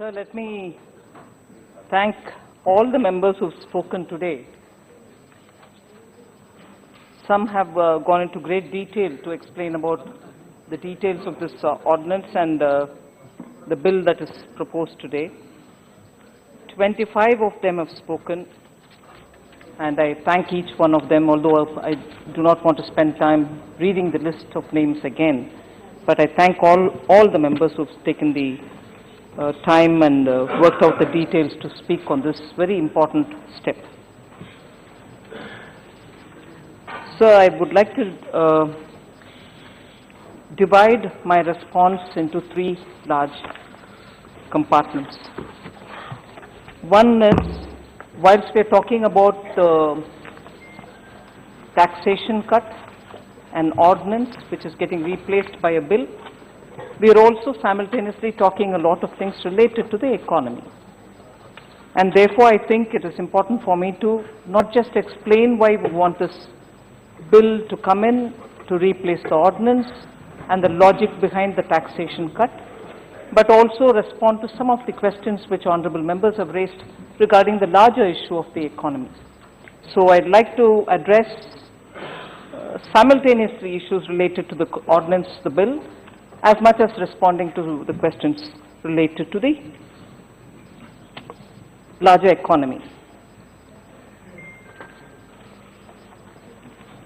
Sir, let me thank all the members who've spoken today. Some have gone into great detail to explain about the details of this ordinance and the bill that is proposed today. 25 of them have spoken, and I thank each one of them, although I do not want to spend time reading the list of names again. But I thank all the members who have taken the time and worked out the details to speak on this very important step. So I would like to divide my response into three large compartments. One is, whilst we are talking about the taxation cut, an ordinance which is getting replaced by a bill, we are also simultaneously talking a lot of things related to the economy. And therefore, I think it is important for me to not just explain why we want this bill to come in to replace the ordinance and the logic behind the taxation cut, but also respond to some of the questions which honorable members have raised regarding the larger issue of the economy. So I'd like to address simultaneously issues related to the ordinance, the bill, as much as responding to the questions related to the larger economy.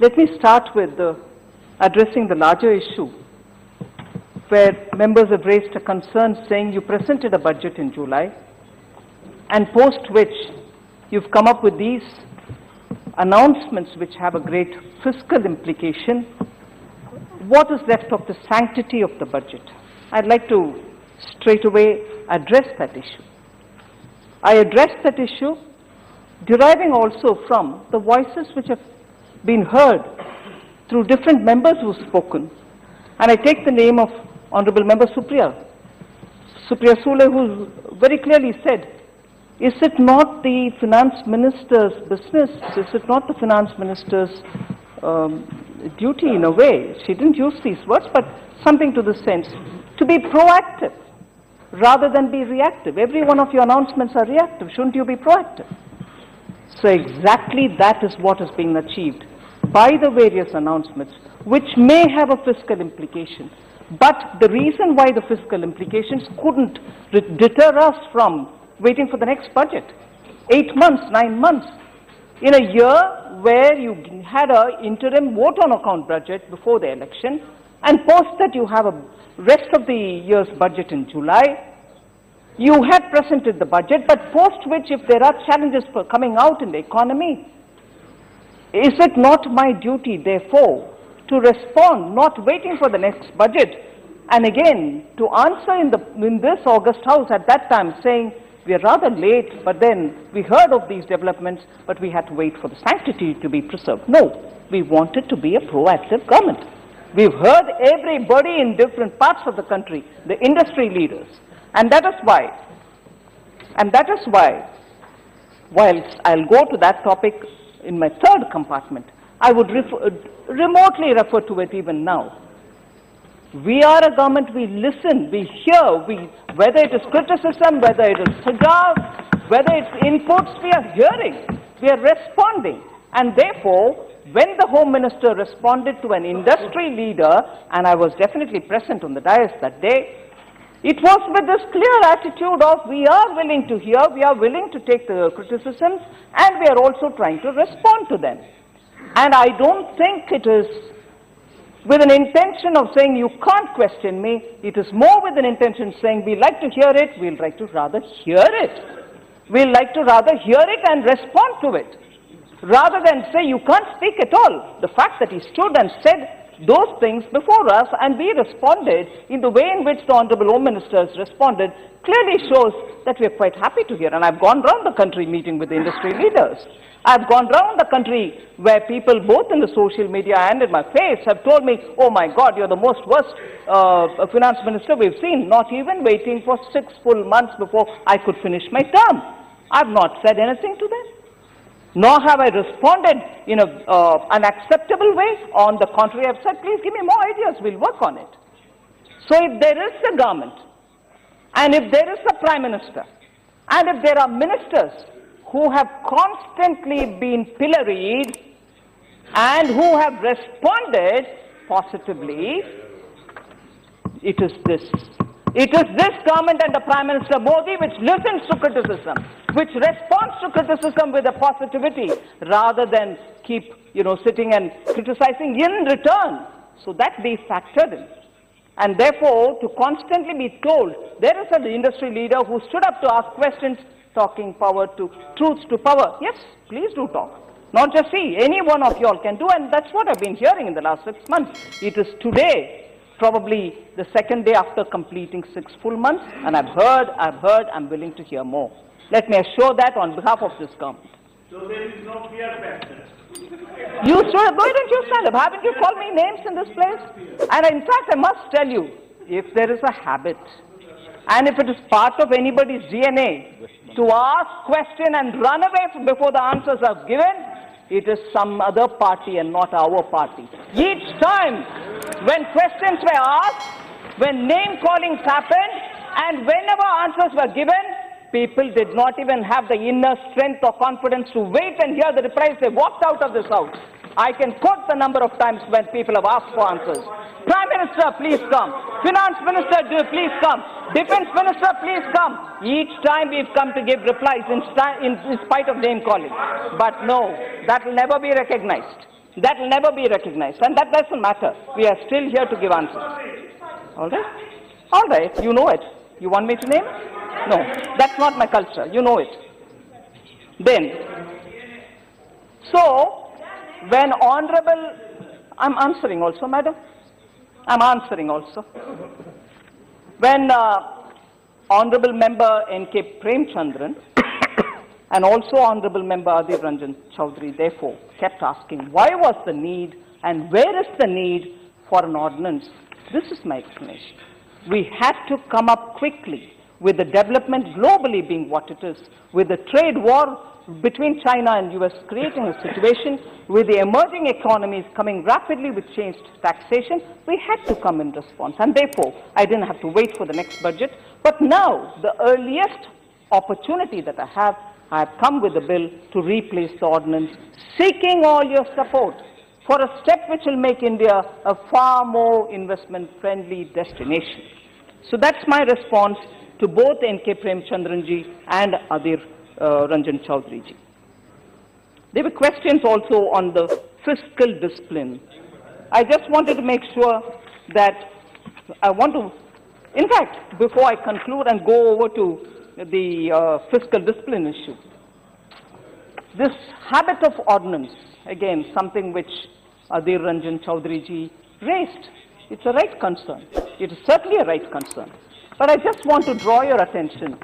Let me start with addressing the larger issue, where members have raised a concern saying you presented a budget in July, and post which you've come up with these announcements which have a great fiscal implication. What is left of the sanctity of the budget? I'd like to straight away address that issue. I address that issue deriving also from the voices which have been heard through different members who've spoken. And I take the name of Honorable Member Supriya Sule, who very clearly said, is it not the Finance Minister's business? Is it not the Finance Minister's duty in a way? She didn't use these words, but something to the sense, to be proactive rather than be reactive. Every one of your announcements are reactive. Shouldn't you be proactive? So exactly that is what is being achieved by the various announcements, which may have a fiscal implication. But the reason why the fiscal implications couldn't deter us from waiting for the next budget, 8 months, 9 months, in a year where you had an interim vote on account budget before the election, and post that you have a rest of the year's budget in July, you had presented the budget, but post which, if there are challenges for coming out in the economy, is it not my duty, therefore, to respond, not waiting for the next budget, and again to answer in this August House at that time saying, we are rather late, but then we heard of these developments, but we had to wait for the sanctity to be preserved. No, we wanted to be a proactive government. We've heard everybody in different parts of the country, the industry leaders, and that is why, whilst I'll go to that topic in my third compartment, I would remotely refer to it even now. We are a government, we listen, we hear, whether it is criticism, whether it is suggest, whether it's inputs, we are hearing, we are responding. And therefore, when the Home Minister responded to an industry leader, and I was definitely present on the dais that day, it was with this clear attitude of we are willing to hear, we are willing to take the criticisms, and we are also trying to respond to them. And I don't think it is with an intention of saying you can't question me. It is more with an intention saying we like to hear it, we'll like to rather hear it. We'll like to rather hear it and respond to it, rather than say you can't speak at all. The fact that he stood and said those things before us and we responded in the way in which the Honorable Home Minister has responded clearly shows that we are quite happy to hear. And I've gone round the country meeting with the industry leaders. I've gone round the country where people, both in the social media and in my face, have told me, oh my God, you're the most worst finance minister we've seen, not even waiting for 6 full months before I could finish my term. I've not said anything to them, nor have I responded in an acceptable way. On the contrary, I've said, please give me more ideas, we'll work on it. So if there is a government And if there is a Prime Minister, and if there are ministers who have constantly been pilloried and who have responded positively, it is this. It is this government and the Prime Minister Modi which listens to criticism, which responds to criticism with a positivity rather than keep, sitting and criticizing in return. So that be factored in. And therefore, to constantly be told, there is an industry leader who stood up to ask questions, talking truths to power. Yes, please do talk. Not just see, any one of you all can do, and that's what I've been hearing in the last 6 months. It is today, probably the second day after completing 6 full months, and I've heard, I'm willing to hear more. Let me assure that on behalf of this government. So there is no fear factor. Why don't you stand up? Haven't you called me names in this place? And in fact, I must tell you, if there is a habit, and if it is part of anybody's DNA to ask question and run away before the answers are given, it is some other party and not our party. Each time when questions were asked, when name callings happened, and whenever answers were given, people did not even have the inner strength or confidence to wait and hear the replies. They walked out of this house. I can quote the number of times when people have asked for answers. Prime Minister, please come. Finance Minister, please come. Defense Minister, please come. Each time we've come to give replies in spite of name calling. But no, that will never be recognized. That will never be recognized. And that doesn't matter. We are still here to give answers. All right? All right, you know it. You want me to name? No, that's not my culture. You know it. Then, so, when Honorable, I'm answering also, Madam. I'm answering also. When Honorable Member N.K. Premchandran and also Honorable Member Adhir Ranjan Chaudhary, therefore, kept asking, why was the need and where is the need for an ordinance? This is my explanation. We had to come up quickly with the development globally being what it is, with the trade war between China and US creating a situation, with the emerging economies coming rapidly with changed taxation, we had to come in response. And therefore, I didn't have to wait for the next budget. But now, the earliest opportunity that I have come with the bill to replace the ordinance, seeking all your support for a step which will make India a far more investment-friendly destination. So that's my response to both N.K. Premchandranji and Adhir Ranjan Chaudharyji. There were questions also on the fiscal discipline. I just wanted to make sure that in fact, before I conclude and go over to the fiscal discipline issue, this habit of ordinance, again, something which Adhir Ranjan Chaudharyji raised. It's a right concern. It is certainly a right concern. But I just want to draw your attention,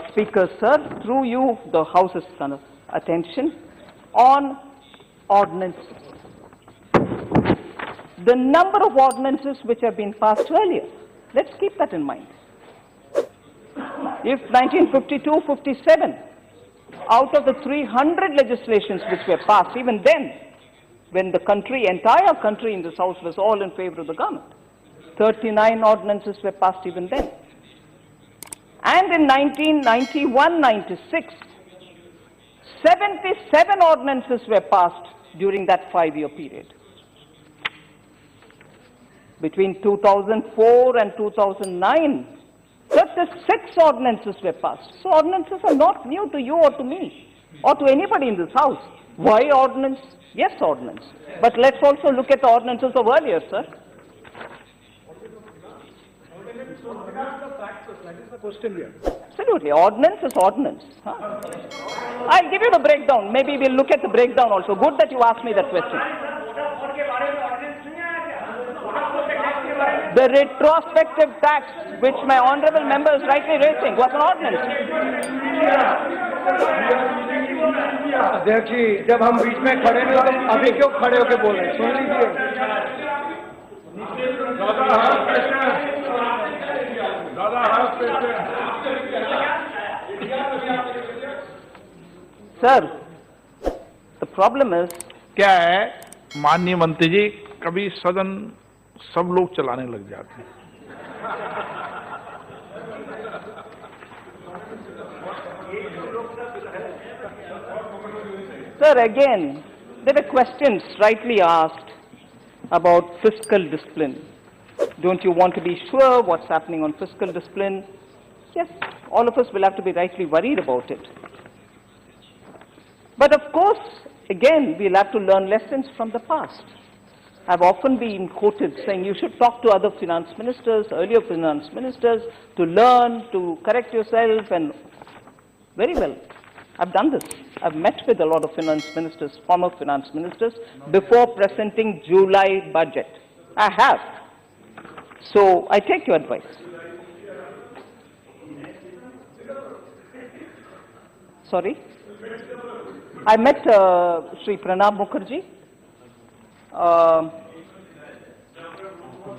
Speaker, sir, through you, the House's attention, on ordinances. The number of ordinances which have been passed earlier, let's keep that in mind. If 1952-57, out of the 300 legislations which were passed, even then, when the entire country in this House was all in favor of the government, 39 ordinances were passed even then. And in 1991-96, 77 ordinances were passed during that 5-year period. Between 2004 and 2009, 36 ordinances were passed. So ordinances are not new to you or to me or to anybody in this House. Why ordinance? Yes, ordinance. But let's also look at the ordinances of earlier, sir. That is the question here. Absolutely. Ordinance is ordinance. Huh? I'll give you the breakdown. Maybe we'll look at the breakdown also. Good that you asked me that question. The retrospective tax, which my honorable member is rightly raising, was an ordinance. अध्यक्ष जी, जब हम बीच में खड़े नहीं तो अभी क्यों खड़े होके बोल रहे हैं? सुन लीजिए। Sir, the problem is, क्या है माननीय मंत्री जी, कभी सदन सब लोग चलाने लग जाते हैं। Sir, again, there were questions rightly asked about fiscal discipline. Don't you want to be sure what's happening on fiscal discipline? Yes, all of us will have to be rightly worried about it. But of course, again, we'll have to learn lessons from the past. I've often been quoted saying you should talk to other finance ministers, earlier finance ministers, to learn, to correct yourself, and very well. I've done this. I've met with a lot of finance ministers, former finance ministers, before presenting July budget. I have. So I take your advice. Sorry? I met Sri Pranab Mukherjee.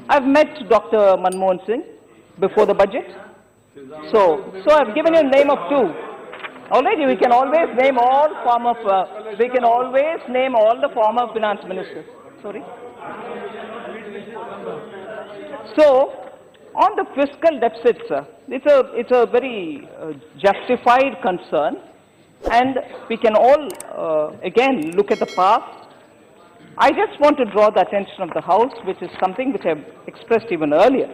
I've met Dr. Manmohan Singh before the budget. So I've given you a name of two. Already we can always name all former, we can always name all the former finance ministers. Sorry? So, on the fiscal deficit, sir, it's a very justified concern, and we can all, again, look at the past. I just want to draw the attention of the House, which is something which I've expressed even earlier.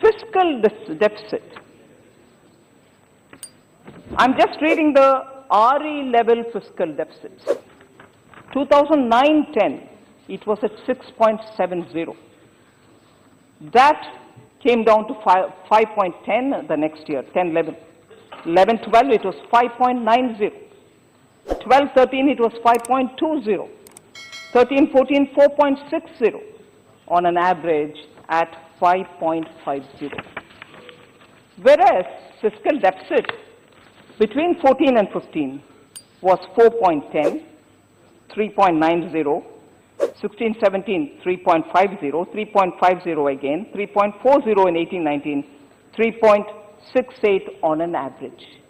Fiscal deficit. I'm just reading the RE level fiscal deficits. 2009-10, it was at 6.70. That came down to 5.10 the next year, 10-11. 11-12, it was 5.90. 12-13, it was 5.20. 13-14, 4.60. On an average at 5.50. Whereas fiscal deficit between 14 and 15 was 4.10, 3.90, 16-17, 3.50, 3.50 again, 3.40 in 18-19, 3.68 on an average.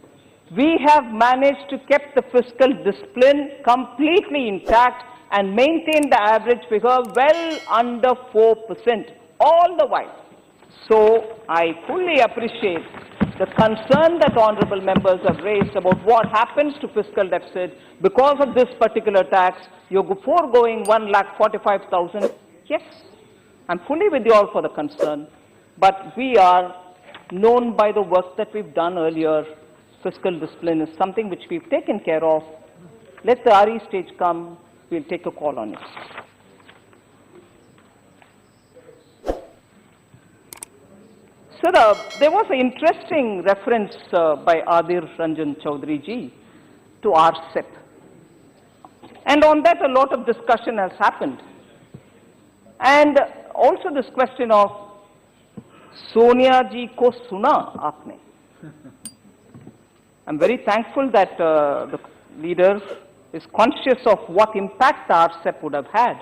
We have managed to keep the fiscal discipline completely intact and maintain the average figure well under 4% all the while. So I fully appreciate the concern that honorable members have raised about what happens to fiscal deficit because of this particular tax. You're foregoing 1,45,000. Yes, I'm fully with you all for the concern, but we are known by the work that we've done earlier. Fiscal discipline is something which we've taken care of. Let the RE stage come, we'll take a call on it. Sir, there was an interesting reference by Adir Ranjan Chaudhary ji to RCEP. And on that a lot of discussion has happened. And also this question of Sonia ji ko suna aapne. I'm very thankful that the leader is conscious of what impact the RCEP would have had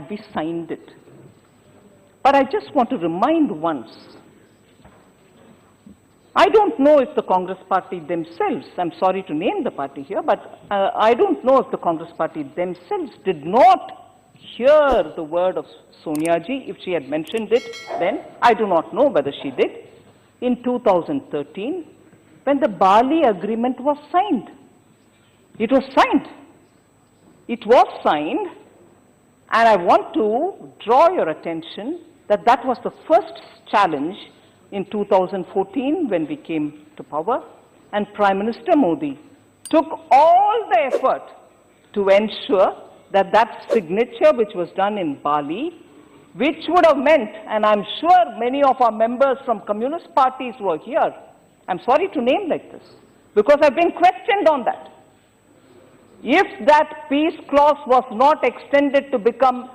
we signed it. But I just want to remind once, I don't know if the Congress party themselves, I'm sorry to name the party here, but I don't know if the Congress party themselves did not hear the word of Sonia ji, if she had mentioned it then. I do not know whether she did. In 2013, when the Bali agreement was signed. It was signed. It was signed, and I want to draw your attention that that was the first challenge in 2014 when we came to power, and Prime Minister Modi took all the effort to ensure that that signature which was done in Bali, which would have meant, and I'm sure many of our members from communist parties were here, I'm sorry to name like this, because I've been questioned on that. If that peace clause was not extended to become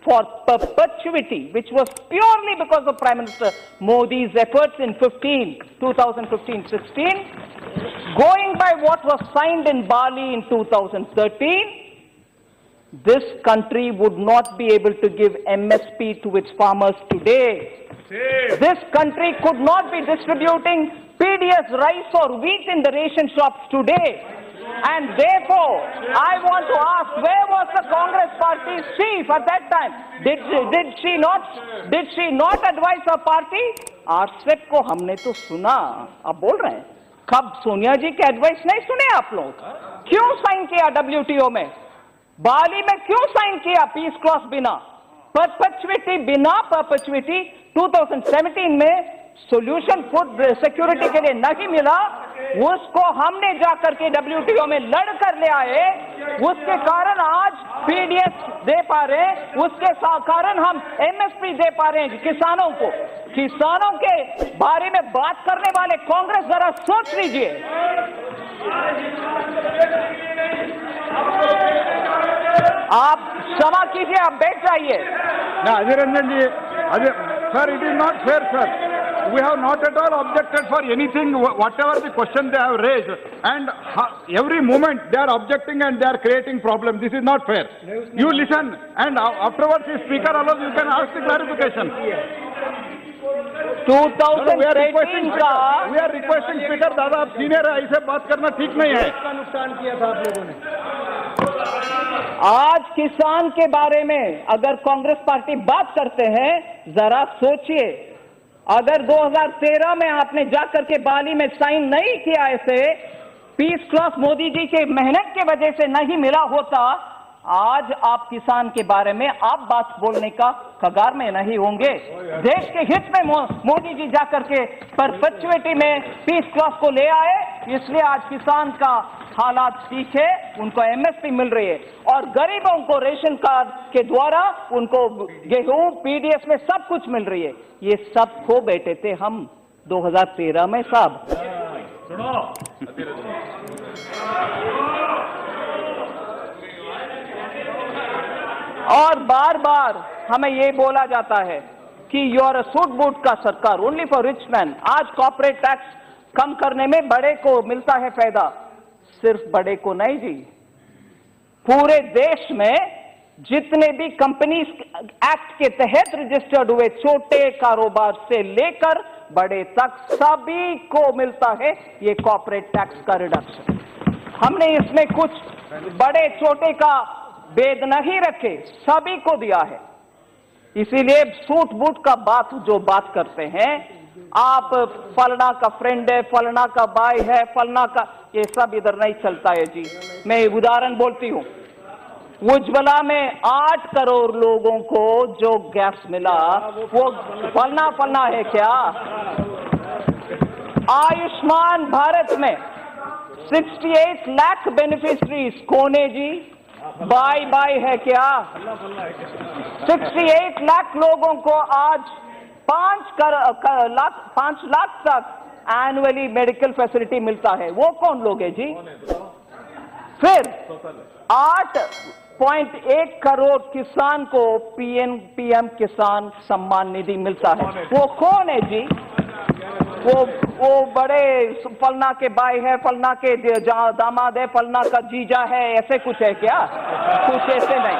for perpetuity, which was purely because of Prime Minister Modi's efforts in 2015-16, going by what was signed in Bali in 2013, this country would not be able to give MSP to its farmers today. This country could not be distributing PDS rice or wheat in the ration shops today. And therefore, I want to ask, where was the Congress party's chief at that time? Did she not advise her party? RCEP को हमने तो सुना, आप बोल रहे हैं, कब सोनिया जी के एडवाइस नहीं सुने आप लोग? क्यों साइन किया WTO में? बाली में क्यों साइन किया पीस क्लॉज बिना? परपेचुइटी बिना परपेचुइटी 2017 में सॉल्यूशन फूड सिक्योरिटी के लिए नहीं मिला, उसको हमने जाकर के WTO में लड़ कर ले आए, उसके कारण आज PDS दे पा रहे हैं, उसके कारण हम MSP दे पा रहे हैं किसानों को। किसानों के बारे में बात करने वाले कांग्रेस जरा सोच लीजिए। आप क्षमा कीजिए, आप बैठ जाइए। ना Ajay Ranjan ji, Ajay sir, it is not fair, sir. We have not at all objected for anything, whatever the question they have raised, and every moment they are objecting and they are creating problems. This is not fair. You listen, and afterwards, if speaker allows, you can ask the clarification. 2018 का we are requesting speaker, दादा आप senior है, ऐसे बात करना ठीक नहीं है। का नुकसान किया था आप लोगों ने। आज किसान के बारे में अगर कांग्रेस पार्टी बात करते हैं, जरा सोचिए, अगर 2013 में आपने जाकर के बाली में साइन नहीं किया, ऐसे पीस क्लॉज मोदी जी के मेहनत के वजह से नहीं मिला होता, आज आप किसान के बारे में आप बात बोलने का कगार में नहीं होंगे। देश के हित में मोदी जी जाकर के परपेचुइटी में पीस क्लॉज को ले आए, इसलिए आज किसान का हालात ठीक है, उनको MSP मिल रही है, और गरीबों को रेशन कार्ड के द्वारा उनको गेहूं PDS में सब कुछ मिल रही है। ये सब खो बैठे थे हम 2013 में साहब। और बार बार हमें ये बोला जाता है कि you are a suit boot का सरकार, ओनली फॉर रिच मैन। आज कॉर्पोरेट टैक्स कम करने में बड़े को मिलता है फायदा, सिर्फ बड़े को नहीं जी, पूरे देश में जितने भी कंपनीज एक्ट के तहत रजिस्टर्ड हुए छोटे कारोबार से लेकर बड़े तक सभी को मिलता है ये कॉर्पोरेट टैक्स का रिडक्शन। हमने इसमें कुछ बड़े छोटे का भेद नहीं रखे, सभी को दिया है। इसीलिए सूट बूट का बात जो बात करते हैं आप, फलना का फ्रेंड है, फलना का भाई है, फलना का, ये सब इधर नहीं चलता है जी। मैं उदाहरण बोलती हूं, उज्ज्वला में 8 करोड़ लोगों को जो गैस मिला वो फलना फलना है क्या? आयुष्मान भारत में 68 लाख बेनिफिशरीज कौन है जी? बाई बाई है क्या? 68 लाख लोगों को आज 5 लाख तक एनुअली मेडिकल फैसिलिटी मिलता है, वो कौन लोग है जी? फिर 8.1 करोड़ किसान को PM किसान सम्मान निधि मिलता है, वो कौन है जी? वो बड़े फलना के भाई है, फलना के दामाद है, फलना का जीजा है, ऐसे कुछ है क्या? कुछ ऐसे नहीं।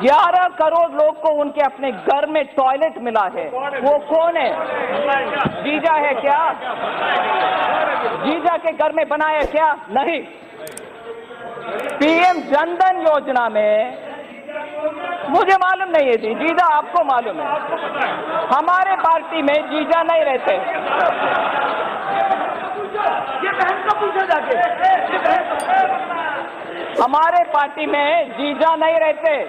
11 करोड़ लोग को उनके अपने घर में टॉयलेट मिला है, वो कौन है? जीजा है क्या? जीजा के घर में बनाया क्या? नहीं। PM जनधन योजना में मुझे मालूम नहीं है जी, जीजा आपको मालूम है। हमारे पार्टी में जीजा नहीं रहते। ये बहन को पूछो जाके। हमारे पार्टी में जीजा नहीं रहते,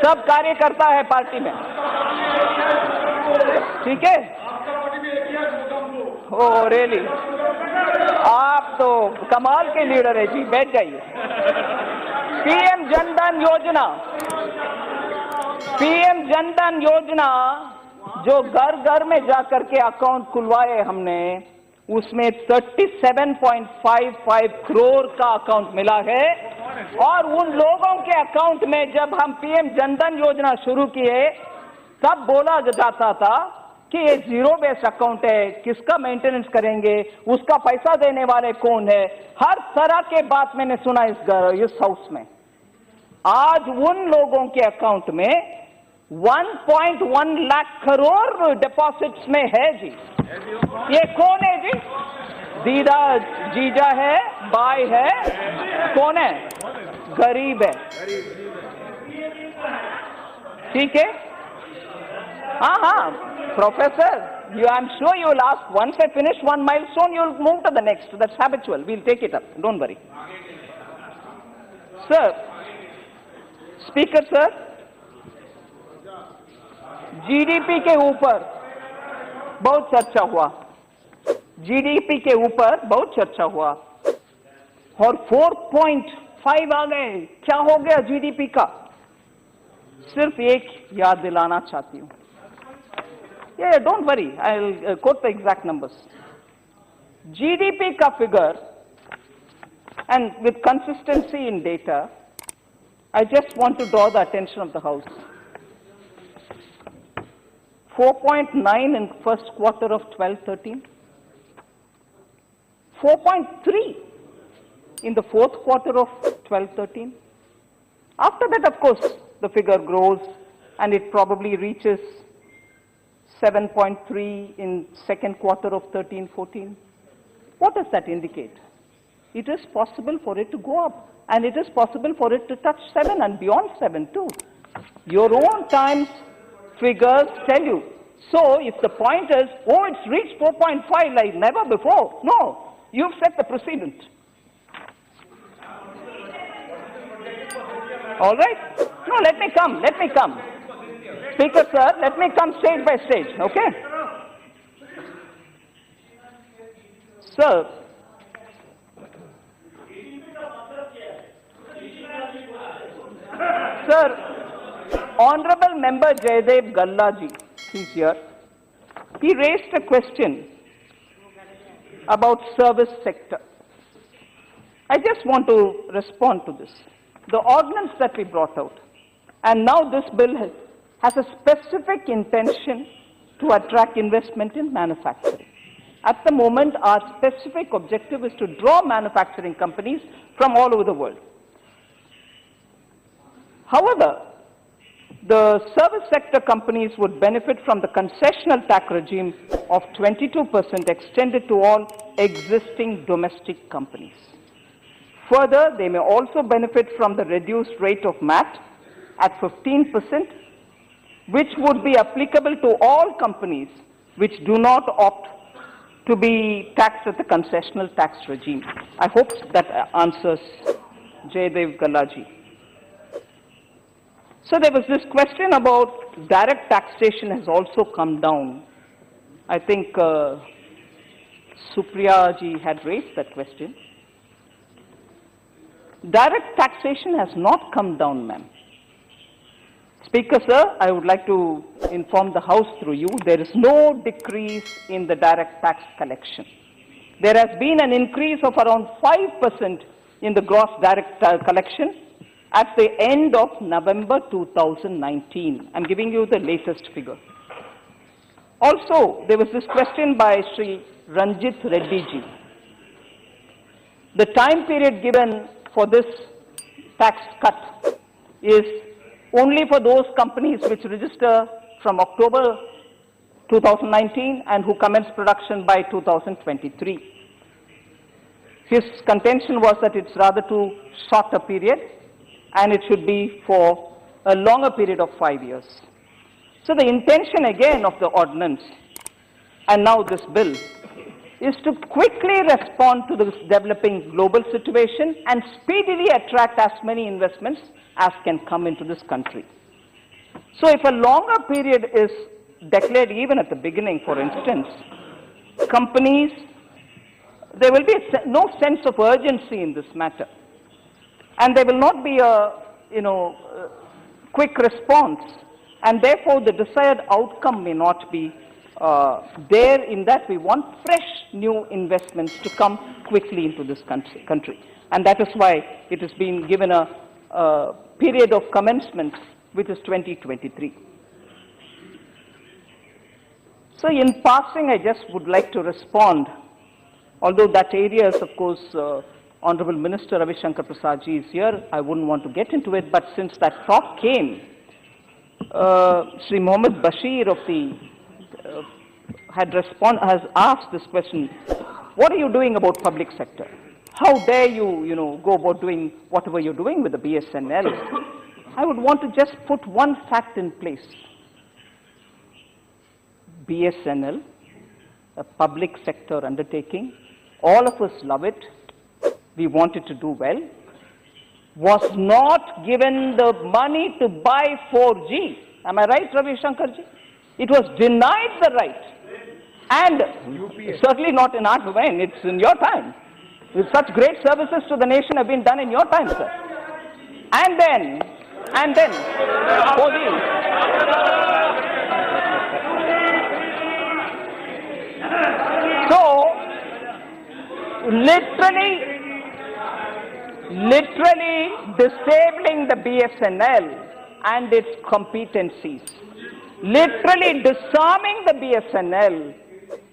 सब कार्यकर्ता है पार्टी में, ठीक है? ओ रियली, आप तो कमाल के लीडर है जी, बैठ जाइए। PM जनधन योजना, PM जनधन योजना जो घर घर में जाकर के अकाउंट खुलवाए हमने, उसमें 37.55 करोड़ का अकाउंट मिला है, और उन लोगों के अकाउंट में जब हम PM जनधन योजना शुरू किए तब बोला जाता था कि ये जीरो बेस्ड अकाउंट है, किसका मेंटेनेंस करेंगे, उसका पैसा देने वाले कौन है, हर तरह के बात मैंने सुना इस हाउस में। आज उन लोगों के अकाउंट में 1.1 लाख करोड़ डिपॉजिट्स में है जी। ये कौन है जी? दीदा जीजा है, बाई है, कौन है? गरीब है, ठीक है? हाँ हाँ professor, I'm sure you will ask, once I finish one milestone, you will move to the next. That's habitual. We'll take it up. Don't worry. Sir, Speaker sir, GDP के ऊपर बहुत चर्चा हुआ, जीडीपी के ऊपर बहुत चर्चा हुआ और 4.5 आ गए, क्या हो गया जीडीपी का? सिर्फ एक याद दिलाना चाहती हूं. Yeah, don't worry, I'll quote the exact numbers. GDP का figure, and with consistency in data, I just want to draw the attention of the House. 4.9 in first quarter of 12-13, 4.3 in the fourth quarter of 12-13. After that, of course, the figure grows and it probably reaches 7.3 in second quarter of 13-14. What does that indicate? It is possible for it to go up, and it is possible for it to touch 7 and beyond 7 too. Your own times figures tell you. So if the point is, oh, it's reached 4.5 like never before, no, you've set the precedent. All right? No, let me come. Speaker sir, let me come stage by stage, okay? Sir, Honorable Member Jaydev Gallaji, he's here. He raised a question about service sector. I just want to respond to this. The ordinance that we brought out, and now this bill has a specific intention to attract investment in manufacturing. At the moment, our specific objective is to draw manufacturing companies from all over the world. However, the service sector companies would benefit from the concessional tax regime of 22% extended to all existing domestic companies. Further, they may also benefit from the reduced rate of MAT at 15%, which would be applicable to all companies which do not opt to be taxed at the concessional tax regime. I hope that answers Jaydev Gallaji. So there was this question about direct taxation has also come down. I think Supriya ji had raised that question. Direct taxation has not come down, ma'am. Speaker sir, I would like to inform the House through you, there is no decrease in the direct tax collection. There has been an increase of around 5% in the gross direct collection at the end of November 2019. I'm giving you the latest figure. Also, there was this question by Sri Ranjit Reddy ji. The time period given for this tax cut is only for those companies which register from October 2019 and who commence production by 2023. His contention was that it's rather too short a period and it should be for a longer period of 5 years. So the intention again of the ordinance and now this bill is to quickly respond to this developing global situation and speedily attract as many investments as can come into this country. So if a longer period is declared even at the beginning, for instance, companies, there will be no sense of urgency in this matter. And there will not be a, quick response. And therefore, the desired outcome may not be there, in that we want fresh new investments to come quickly into this country. And that is why it has been given a period of commencement, which is 2023. So in passing, I just would like to respond, although that area is, of course, Honorable Minister Ravi Shankar Prasad ji is here, I wouldn't want to get into it, but since that talk came, Sri Mohammed Bashir of the has asked this question, what are you doing about public sector? How dare you, go about doing whatever you're doing with the BSNL? I would want to just put one fact in place. BSNL a public sector undertaking. All of us love it. We want it to do well. Was not given the money to buy 4G. Am I right, Ravi Shankarji? It was denied the right. And certainly not in our domain, it's in your time. With such great services to the nation have been done in your time, sir. And then, 4G. So, literally disabling the BSNL and its competencies, literally disarming the BSNL,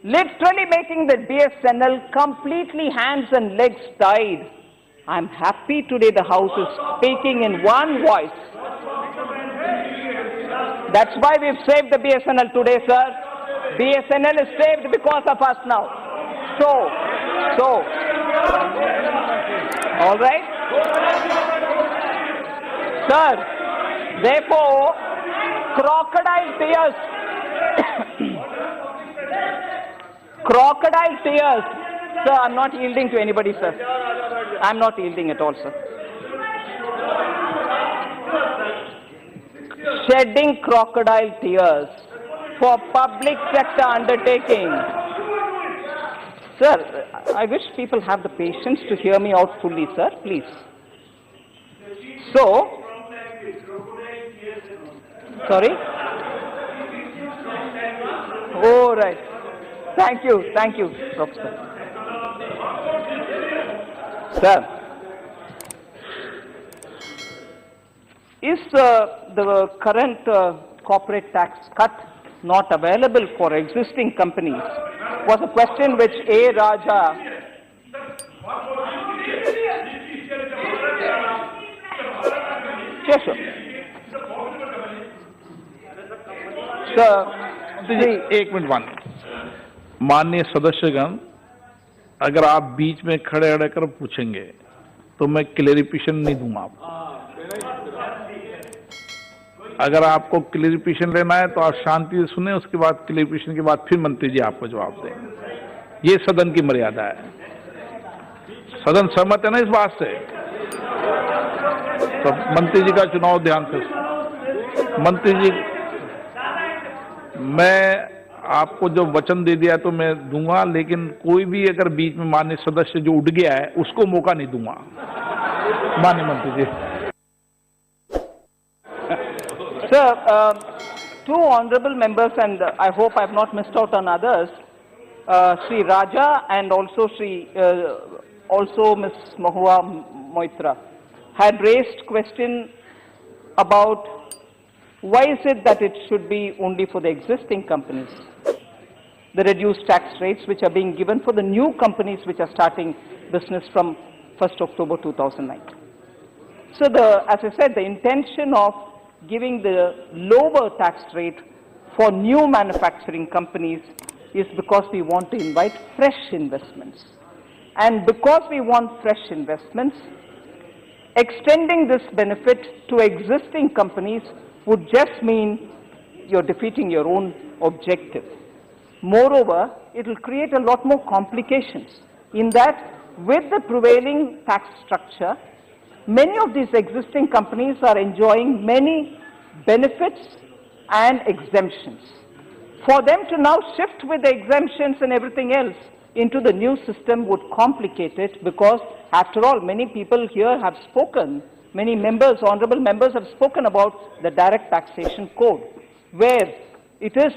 literally making the BSNL completely hands and legs tied. I'm happy today the House is speaking in one voice. That's why we've saved the BSNL today, sir. BSNL is saved because of us now. So, all right? Sir, therefore, crocodile tears, crocodile tears. Sir, I'm not yielding to anybody, sir. I'm not yielding at all, sir. Shedding crocodile tears for public sector undertaking. Sir, I wish people have the patience to hear me out fully, sir, please. So, sorry? Oh, right. Thank you, Professor. Sir, is the current corporate tax cut not available for existing companies? Was a question which A. Raja एक minute one माननीय सदस्यगण, अगर आप बीच में खड़े रहकर पूछेंगे तो मैं क्लेरिफिकेशन नहीं दूंगा आपको। अगर आपको क्लेरिफिकेशन लेना है तो आप शांति से सुने, उसके बाद क्लेरिफिकेशन के बाद फिर मंत्री जी आपको जवाब देंगे। ये सदन की मर्यादा है। सदन सहमत है ना इस बात से? तो मंत्री जी का चुनाव ध्यान से। मंत्री जी, मैं आपको जो वचन दे दिया तो मैं दूंगा, लेकिन कोई भी अगर बीच में माननीय सदस्य जो उठ गया है उसको मौका नहीं दूंगा। माननीय मंत्री जी। Sir, two honorable members, and I hope I have not missed out on others, Sri Raja and also Ms. Mahua Moitra, had raised question about why is it that it should be only for the existing companies, the reduced tax rates which are being given for the new companies which are starting business from 1st October 2009. So as I said, the intention of giving the lower tax rate for new manufacturing companies is because we want to invite fresh investments. And because we want fresh investments, extending this benefit to existing companies would just mean you're defeating your own objective. Moreover, it will create a lot more complications in that with the prevailing tax structure, many of these existing companies are enjoying many benefits and exemptions. For them to now shift with the exemptions and everything else into the new system would complicate it, because after all, many people here have spoken, many members, honorable members have spoken about the direct taxation code, where it is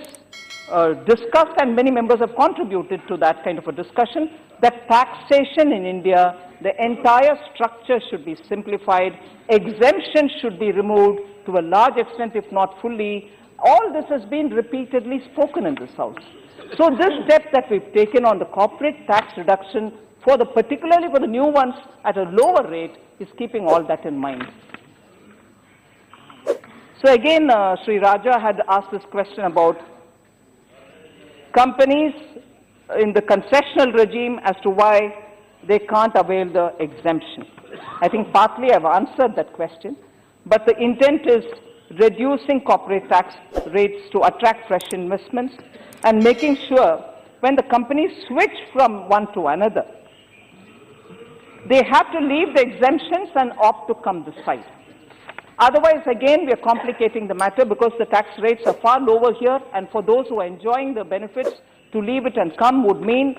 discussed, and many members have contributed to that kind of a discussion, that taxation in India, the entire structure should be simplified, exemptions should be removed to a large extent, if not fully. All this has been repeatedly spoken in this House. So this step that we've taken on the corporate tax reduction, particularly for the new ones at a lower rate, is keeping all that in mind. So again, Sri Raja had asked this question about companies in the concessional regime as to why they can't avail the exemption. I think partly I've answered that question, but the intent is reducing corporate tax rates to attract fresh investments and making sure when the companies switch from one to another, they have to leave the exemptions and opt to come this side. Otherwise, again, we are complicating the matter because the tax rates are far lower here, and for those who are enjoying the benefits, to leave it and come would mean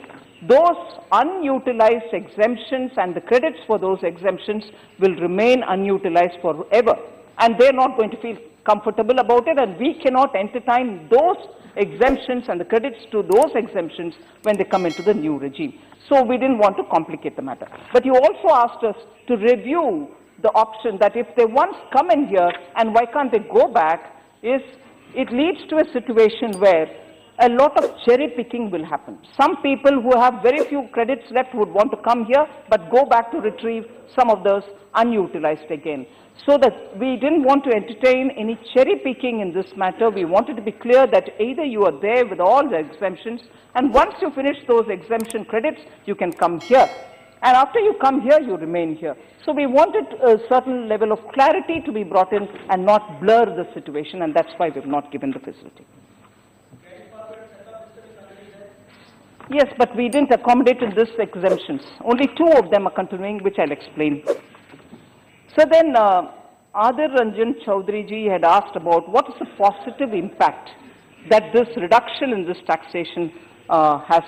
those unutilized exemptions and the credits for those exemptions will remain unutilized forever. And they're not going to feel comfortable about it, and we cannot entertain those exemptions and the credits to those exemptions when they come into the new regime. So we didn't want to complicate the matter. But you also asked us to review the option that if they once come in here and why can't they go back, is it leads to a situation where a lot of cherry picking will happen. Some people who have very few credits left would want to come here but go back to retrieve some of those unutilized again. So that we didn't want to entertain any cherry picking in this matter. We wanted to be clear that either you are there with all the exemptions, and once you finish those exemption credits, you can come here. And after you come here, you remain here. So we wanted a certain level of clarity to be brought in and not blur the situation, and that's why we've not given the facility. Yes, but we didn't accommodate in this exemptions. Only 2 of them are continuing, which I'll explain. So then, Adir Ranjan Chaudhary ji had asked about what is the positive impact that this reduction in this taxation has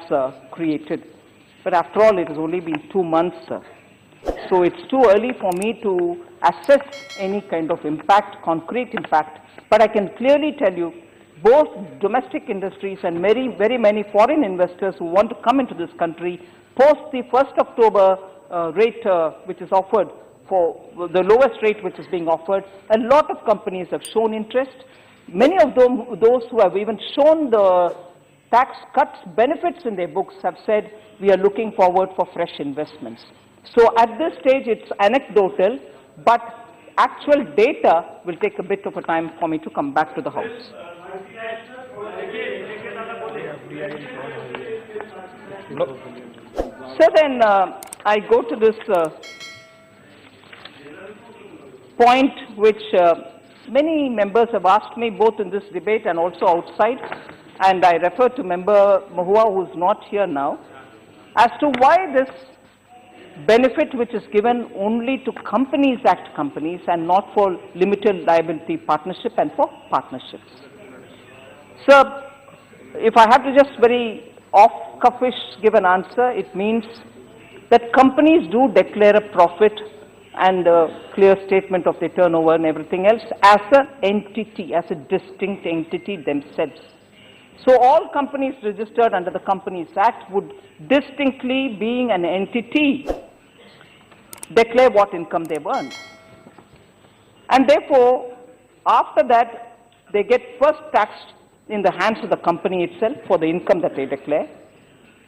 created. But after all, it has only been 2 months, so it's too early for me to assess any kind of impact, concrete impact. But I can clearly tell you, both domestic industries and very many foreign investors who want to come into this country, post the 1st October rate which is offered, for the lowest rate which is being offered, a lot of companies have shown interest. Many of them, those who have even shown the tax cuts benefits in their books, have said, we are looking forward for fresh investments. So at this stage, it's anecdotal, but actual data will take a bit of a time for me to come back to the House. So then I go to this point which many members have asked me both in this debate and also outside, and I refer to Member Mahua, who is not here now, as to why this benefit which is given only to Companies Act companies and not for limited liability partnership and for partnerships. So if I have to just very off-cuffish give an answer, it means that companies do declare a profit and a clear statement of their turnover and everything else as an entity, as a distinct entity themselves. So all companies registered under the Companies Act would distinctly, being an entity, declare what income they've earned. And therefore, after that, they get first taxed in the hands of the company itself for the income that they declare.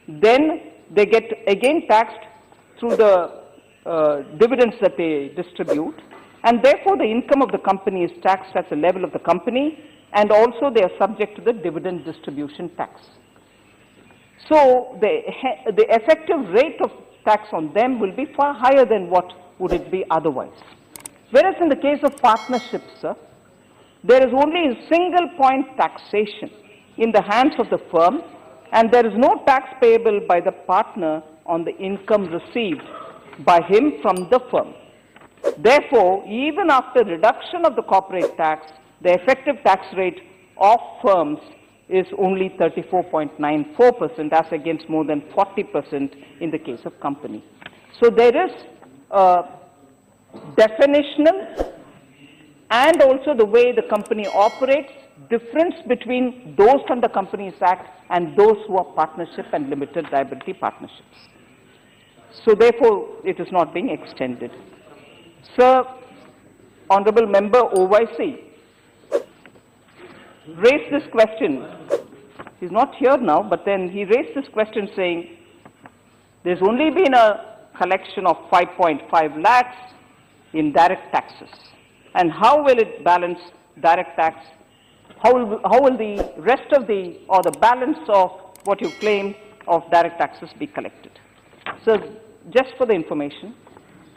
Then they get again taxed through the dividends that they distribute, and therefore the income of the company is taxed at the level of the company, and also they are subject to the dividend distribution tax. So the effective rate of tax on them will be far higher than what would it be otherwise. Whereas in the case of partnerships, there is only a single point taxation in the hands of the firm, and there is no tax payable by the partner on the income received by him from the firm. Therefore, even after reduction of the corporate tax, the effective tax rate of firms is only 34.94% as against more than 40% in the case of company. So there is definitional and also the way the company operates difference between those from the Companies Act and those who are partnership and limited liability partnerships. So therefore, it is not being extended. Sir, Honorable Member OYC raised this question. He's not here now, but then he raised this question saying, there's only been a collection of 5.5 lakhs in direct taxes. And how will it balance direct tax? How will the rest of the, or the balance of what you claim of direct taxes be collected? So just for the information,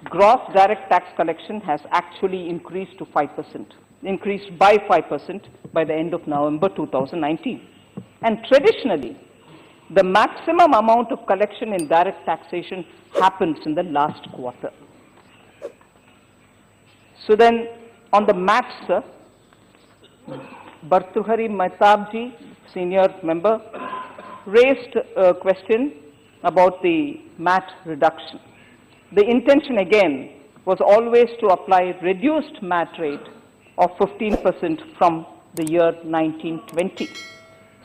gross direct tax collection has actually increased to 5%, increased by 5% by the end of November 2019. And traditionally, the maximum amount of collection in direct taxation happens in the last quarter. So then, on the maths, sir, Bhartruhari Mehtabji, senior member, raised a question about the MAT reduction. The intention again was always to apply reduced MAT rate of 15% from the year 1920.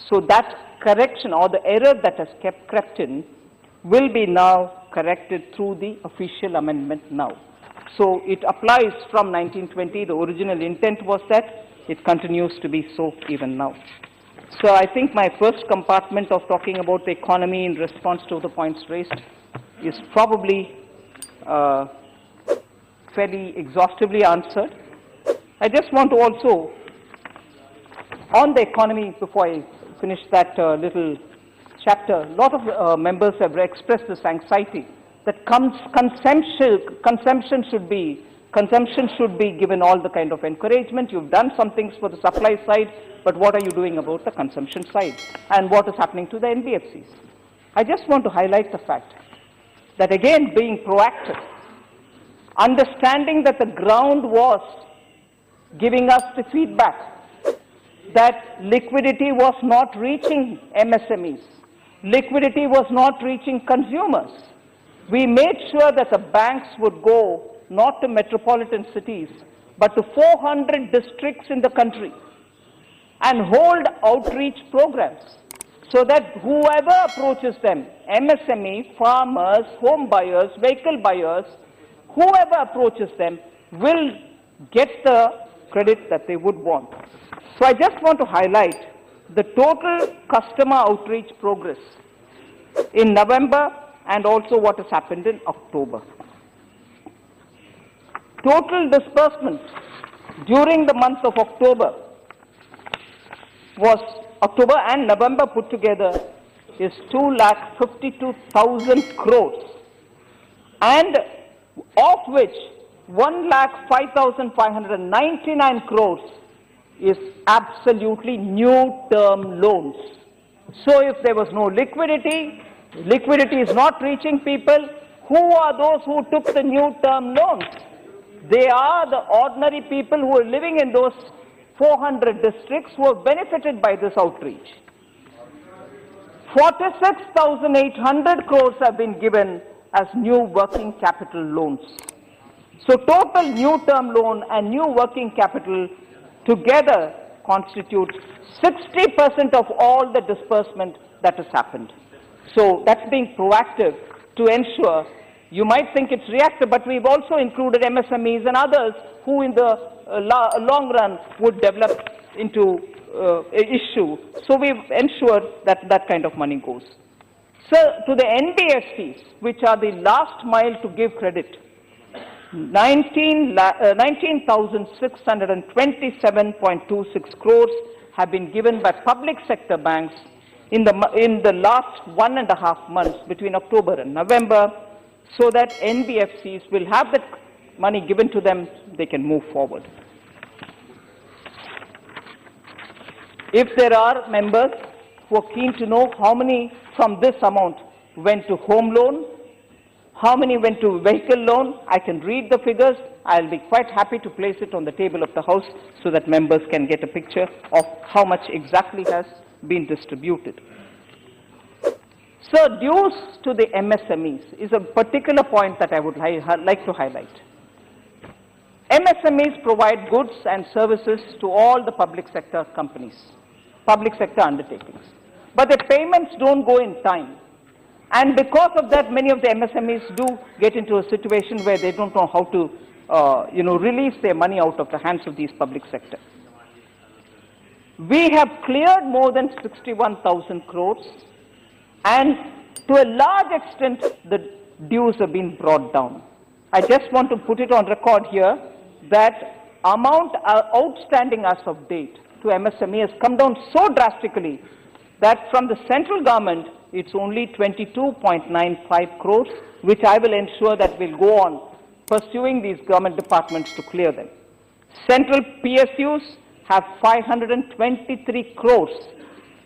So that correction or the error that has crept in will be now corrected through the official amendment now. So it applies from 1920. The original intent was that. It continues to be so even now. So I think my first compartment of talking about the economy in response to the points raised is probably fairly exhaustively answered. I just want to also, on the economy, before I finish that little chapter, a lot of members have expressed this anxiety that consumption should be given all the kind of encouragement. You've done some things for the supply side, but what are you doing about the consumption side? And what is happening to the NBFCs? I just want to highlight the fact that again, being proactive, understanding that the ground was giving us the feedback that liquidity was not reaching MSMEs, liquidity was not reaching consumers. We made sure that the banks would go not to metropolitan cities, but to 400 districts in the country and hold outreach programs so that whoever approaches them, MSME, farmers, home buyers, vehicle buyers, whoever approaches them will get the credit that they would want. So I just want to highlight the total customer outreach progress in November and also what has happened in October. Total disbursement during the month of October and November put together is 2,52,000 crores, and of which 1,05,599 crores is absolutely new term loans. So if there was no liquidity, liquidity is not reaching people, who are those who took the new term loans? They are the ordinary people who are living in those 400 districts who have benefited by this outreach. 46,800 crores have been given as new working capital loans. So total new term loan and new working capital together constitute 60% of all the disbursement that has happened. So that's being proactive to ensure. You might think it's reactive, but we've also included MSMEs and others who in the long run would develop into an issue. So we've ensured that that kind of money goes. So to the NBFCs, which are the last mile to give credit, 19,627.26 crores have been given by public sector banks in the last 1.5 months between October and November, so that NBFCs will have that money given to them, they can move forward. If there are members who are keen to know how many from this amount went to home loan, how many went to vehicle loan, I can read the figures. I'll be quite happy to place it on the table of the House so that members can get a picture of how much exactly has been distributed. So dues to the MSMEs is a particular point that I would like to highlight. MSMEs provide goods and services to all the public sector companies, public sector undertakings. But the payments don't go in time. And because of that, many of the MSMEs do get into a situation where they don't know how to release their money out of the hands of these public sector. We have cleared more than 61,000 crores, and to a large extent, the dues have been brought down. I just want to put it on record here that amount outstanding as of date to MSME has come down so drastically that from the central government, it's only 22.95 crores, which I will ensure that we'll go on pursuing these government departments to clear them. Central PSUs have 523 crores,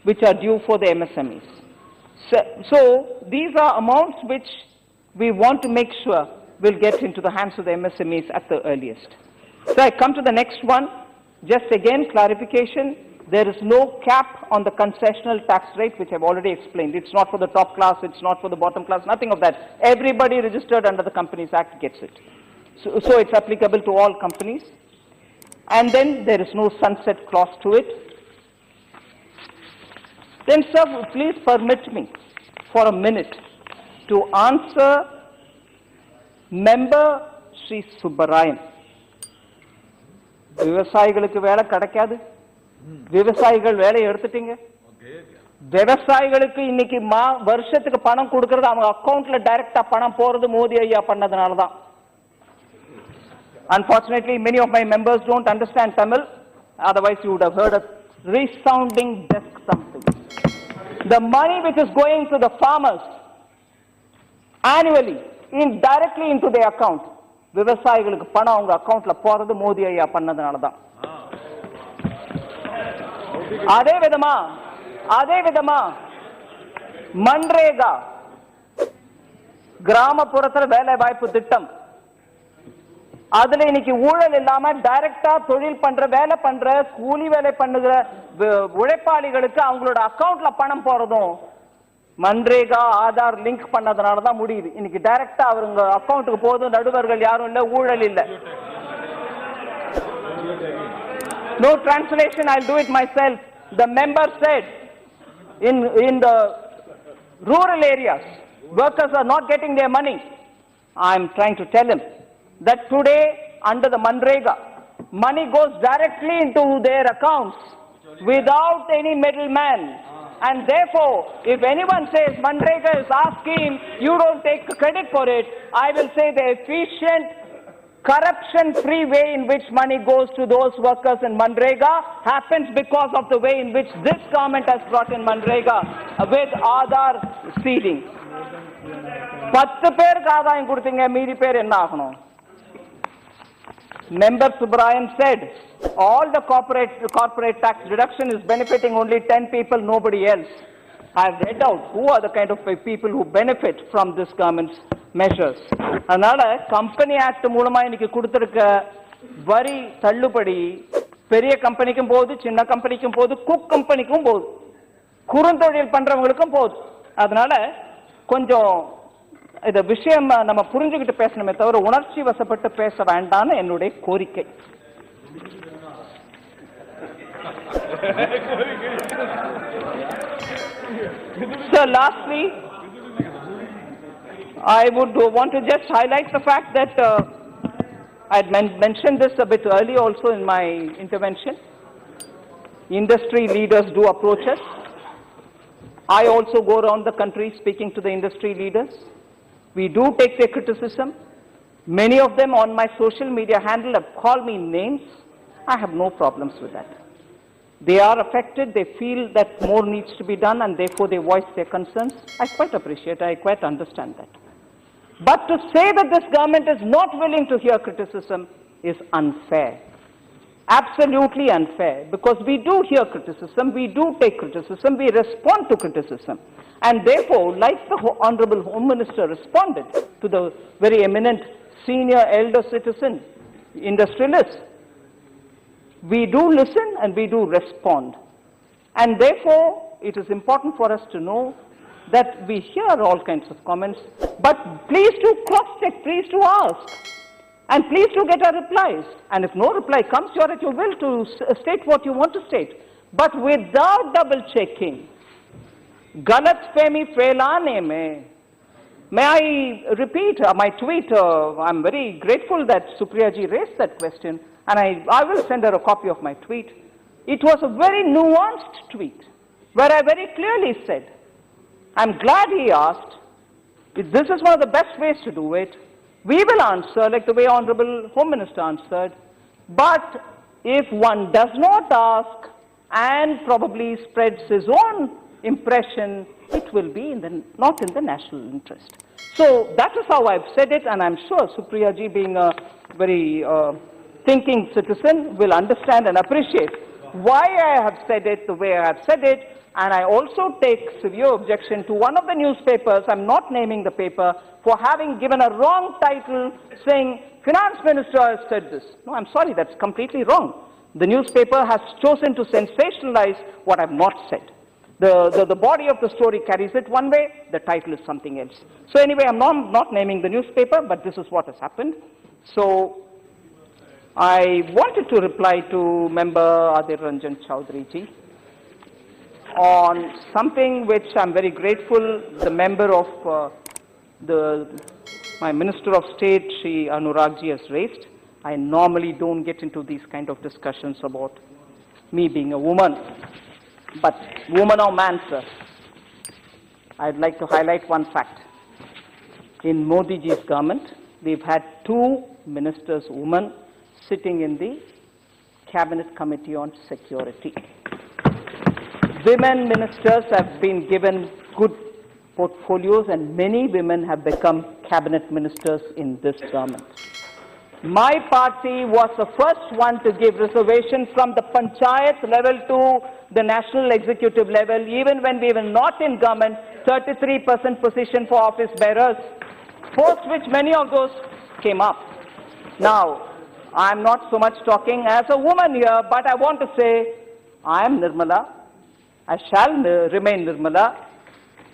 which are due for the MSMEs. So these are amounts which we want to make sure will get into the hands of the MSMEs at the earliest. So I come to the next one. Just again, clarification. There is no cap on the concessional tax rate, which I've already explained. It's not for the top class, it's not for the bottom class, nothing of that. Everybody registered under the Companies Act gets it. So it's applicable to all companies. And then there is no sunset clause to it. Then, sir, please permit me for a minute to answer Member Sri Subbarayan. விவசாயிகளுக்கு வேலை கிடைக்காது, விவசாயிகள் வேலை எடுத்துட்டீங்க, விவசாயிகளுக்கு இன்னைக்கு வருஷத்துக்கு பணம் கொடுக்கிறது அவங்க அக்கவுண்ட்ல டைரக்டா பணம் போறது மோடி ஐயா பண்ணதுனால தான். Unfortunately, many of my members don't understand Tamil, otherwise you would have heard a resounding desk something. The money which is going to the farmers annually, directly into their account, விவசாயிகளுக்கு பணம் அவங்க அக்கவுண்ட்ல போறது மோடி ஐயா பண்ணதுனால தான். அதே விதமா மன்ரேகா கிராமப்புறத்துல வேலை வாய்ப்பு திட்டம், அதுல இன்னைக்கு ஊழல் இல்லாம டைரக்டா தொழில் பண்ற வேலை பண்ற கூலி வேலை பண்ணுகிற உழைப்பாளிகளுக்கு அவங்களோட அக்கவுண்ட்ல பணம் போறதும் மன்ரேகா ஆதார் லிங்க் பண்ணதுனால தான் முடியுது. இன்னைக்கு டைரக்டா அவங்க அக்கவுண்ட்டுக்கு போதும், நடுவர்கள் யாரும் இல்ல, ஊழல் இல்ல. No translation, I'll do it myself. The member said in the rural areas workers are not getting their money. I'm trying to tell him that today under the Manrega, money goes directly into their accounts without any middleman. And therefore, if anyone says Manrega is our scheme, you don't take credit for it, I will say the efficient, corruption-free way in which money goes to those workers in Manrega happens because of the way in which this government has brought in Manrega with Aadhaar seeding. 10 பேருக்கு ஆதாயம் கொடுத்தீங்க, மீதி பேர் என்ன ஆகணும்? Member Subbarayan said all the corporate tax reduction is benefiting only 10 people, nobody else. I have read out who are the kind of people who benefit from this government's measures. அதனால company act மூலமா இன்னைக்கு கொடுத்திருக்க வரி தள்ளுபடி பெரிய கம்பெனிக்கும் போகுது, சின்ன கம்பெனிக்கும் போகுது, குக் கம்பெனிக்கும் போகுது, குறுந்தொழில் பண்றவங்களுக்கும் போகுது. அதனால கொஞ்சம் இந்த விஷயம் நம்ம புரிஞ்சுக்கிட்டு பேசணுமே தவிர உணர்ச்சி வசப்பட்டு பேச வேண்டாம்னு என்னுடைய கோரிக்கை. So lastly, I would want to just highlight the fact that I had mentioned this a bit earlier also in my intervention. Industry leaders do approach us. I also go around the country speaking to the industry leaders. We do take their criticism. Many of them on my social media handle have called me names. I have no problems with that. They are affected, they feel that more needs to be done and therefore they voice their concerns. I quite appreciate, I quite understand that. But to say that this government is not willing to hear criticism is unfair. Absolutely unfair, because we do hear criticism, we do take criticism, we respond to criticism. And therefore, like the Honorable Home Minister responded to the very eminent senior elder citizen, industrialist, we do listen and we do respond. And therefore, it is important for us to know that we hear all kinds of comments, but please do cross-check, please do ask, and please do get our replies. And if no reply comes, you are at your will to state what you want to state, but without double-checking. Galatfehmi phailane mein. May I repeat my tweet? I'm very grateful that Supriya ji raised that question, and I will send her a copy of my tweet. It was a very nuanced tweet, where I very clearly said, I'm glad he asked. This is one of the best ways to do it. We will answer like the way Honorable Home Minister answered. But if one does not ask and probably spreads his own impression, it will be not in the national interest. So that is how I've said it, and I'm sure Supriya ji, being a very thinking citizen, will understand and appreciate why I have said it the way I have said it, and I also take severe objection to one of the newspapers, I'm not naming the paper, for having given a wrong title saying, Finance Minister has said this. No, I'm sorry, that's completely wrong. The newspaper has chosen to sensationalize what I've not said. The body of the story carries it one way, the title is something else. So anyway, I'm not naming the newspaper, but this is what has happened. So I wanted to reply to Member Adhir Ranjan Chaudhary ji on something which I'm very grateful the member of my Minister of State, Shri Anurag ji, has raised. I normally don't get into these kind of discussions about me being a woman, but woman or man, sir, I'd like to highlight one fact. In Modi ji's government, we've had 2 ministers, women, sitting in the Cabinet Committee on Security. Women ministers have been given good portfolios and many women have become cabinet ministers in this government. My party was the first one to give reservation from the panchayat level to the national executive level, even when we were not in government, 33% position for office bearers, post which many of those came up. Now, I'm not so much talking as a woman here, but I want to say, I am Nirmala, I shall remain Nirmala,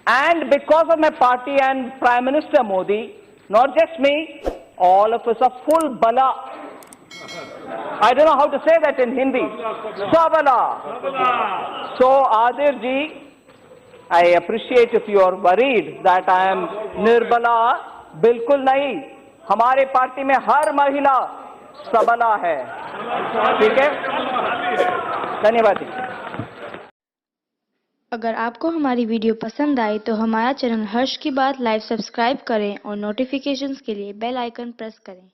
and because of my party and Prime Minister Modi, not just me, all of us are full bala. I don't know how to say that in Hindi. Sabala. So, Adhir ji, I appreciate if you are worried that I am Nirbala. Bilkul nahi. हमारे party में हर महिला सबला है. ठीक है? धन्यवाद. अगर आपको हमारी वीडियो पसंद आई तो हमारा चैनल हर्ष की बात लाइव सब्सक्राइब करें और नोटिफिकेशंस के लिए बेल आइकन प्रेस करें.